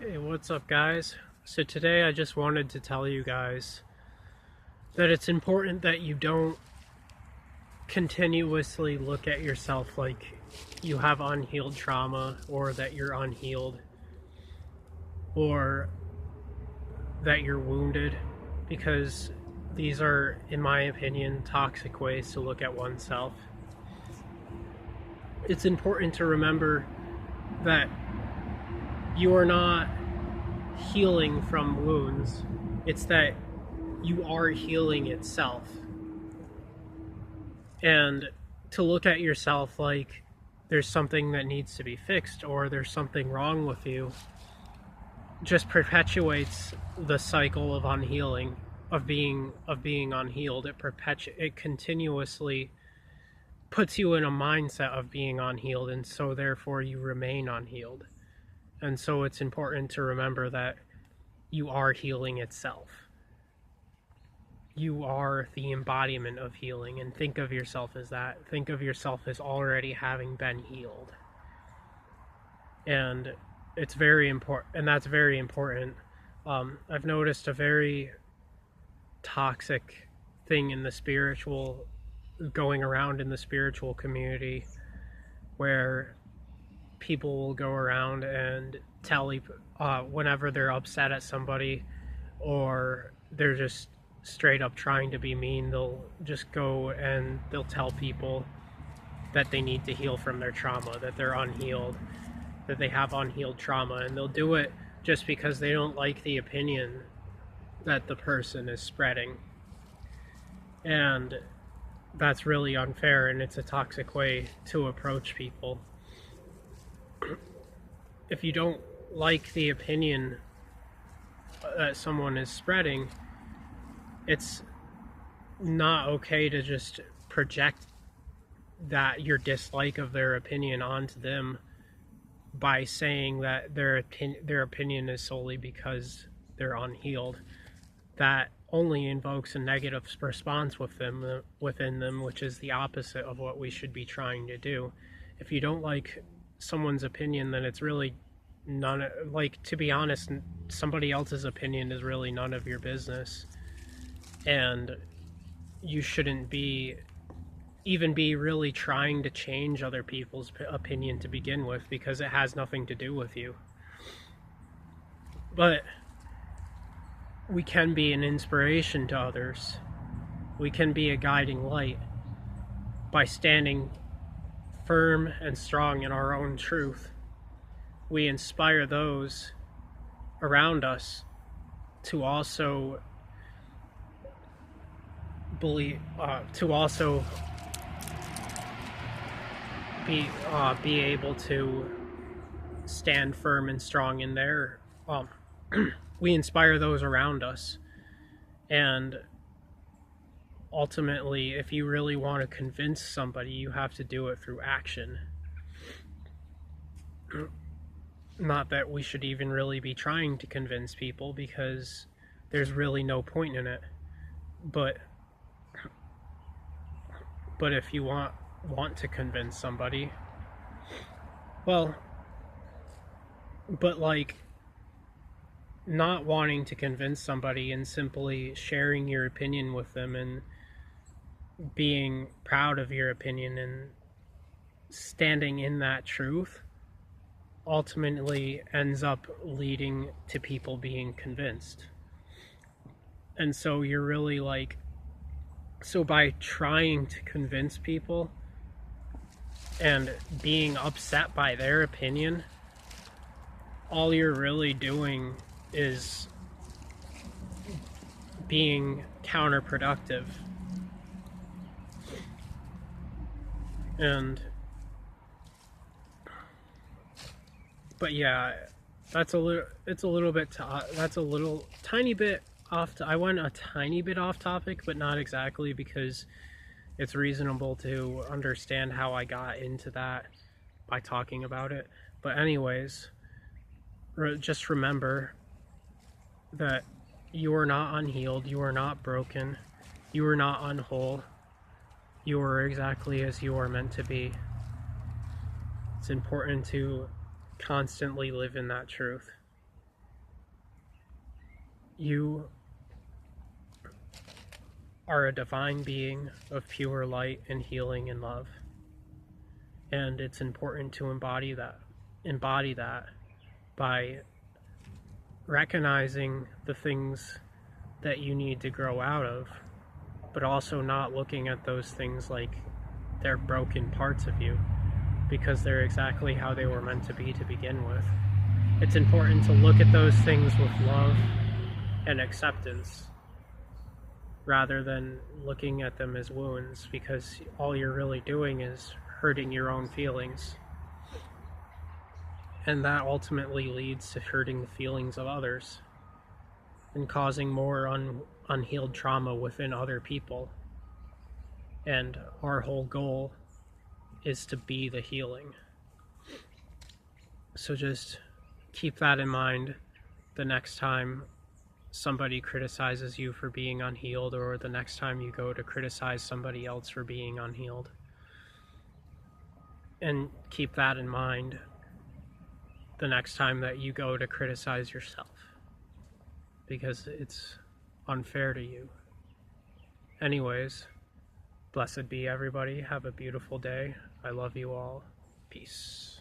Hey, what's up, guys? So today I just wanted to tell you guys that it's important that you don't continuously look at yourself like you have unhealed trauma, or that you're unhealed, or that you're wounded, because these are, in my opinion, toxic ways to look at oneself. It's important to remember that you are not healing from wounds. It's that you are healing itself. And to look at yourself like there's something that needs to be fixed or there's something wrong with you just perpetuates the cycle of unhealing, of being unhealed. It continuously puts you in a mindset of being unhealed, and so therefore you remain unhealed. And so it's important to remember that you are healing itself. You are the embodiment of healing, and think of yourself as that. Think of yourself as already having been healed. And it's very important, and that's very important. I've noticed a very toxic thing in the spiritual, going around in the spiritual community, where people will go around and tell whenever they're upset at somebody, or they're just straight up trying to be mean, they'll just go and they'll tell people that they need to heal from their trauma, that they're unhealed, that they have unhealed trauma, and they'll do it just because they don't like the opinion that the person is spreading. And that's really unfair, and it's a toxic way to approach people. If you don't like the opinion that someone is spreading, it's not okay to just project that your dislike of their opinion onto them by saying that their opinion is solely because they're unhealed. That only invokes a negative response within them, which is the opposite of what we should be trying to do. If you don't like someone's opinion, then it's really to be honest, somebody else's opinion is really none of your business. And you shouldn't be really trying to change other people's opinion to begin with, because it has nothing to do with you. But we can be an inspiration to others. We can be a guiding light by standing firm and strong in our own truth. We inspire those around us to also be able to stand firm and strong in their we inspire those around us. And ultimately, if you really want to convince somebody, you have to do it through action. Not that we should even really be trying to convince people, because there's really no point in it. But if you want to convince somebody, well, but like, not wanting to convince somebody and simply sharing your opinion with them and being proud of your opinion and standing in that truth ultimately ends up leading to people being convinced. And so you're really so by trying to convince people and being upset by their opinion, all you're really doing is being counterproductive. But yeah, that's a little tiny bit off. I went a tiny bit off topic, but not exactly, because it's reasonable to understand how I got into that by talking about it. But anyways, just remember that you are not unhealed, you are not broken, you are not unwhole. You are exactly as you are meant to be. It's important to constantly live in that truth. You are a divine being of pure light and healing and love. And it's important to embody that by recognizing the things that you need to grow out of, but also not looking at those things like they're broken parts of you, because they're exactly how they were meant to be to begin with. It's important to look at those things with love and acceptance rather than looking at them as wounds, because all you're really doing is hurting your own feelings. And that ultimately leads to hurting the feelings of others and causing more unhealed trauma within other people. And our whole goal is to be the healing. So just keep that in mind the next time somebody criticizes you for being unhealed, or the next time you go to criticize somebody else for being unhealed. And keep that in mind the next time that you go to criticize yourself, because it's unfair to you. Anyways, blessed be everybody. Have a beautiful day. I love you all. Peace.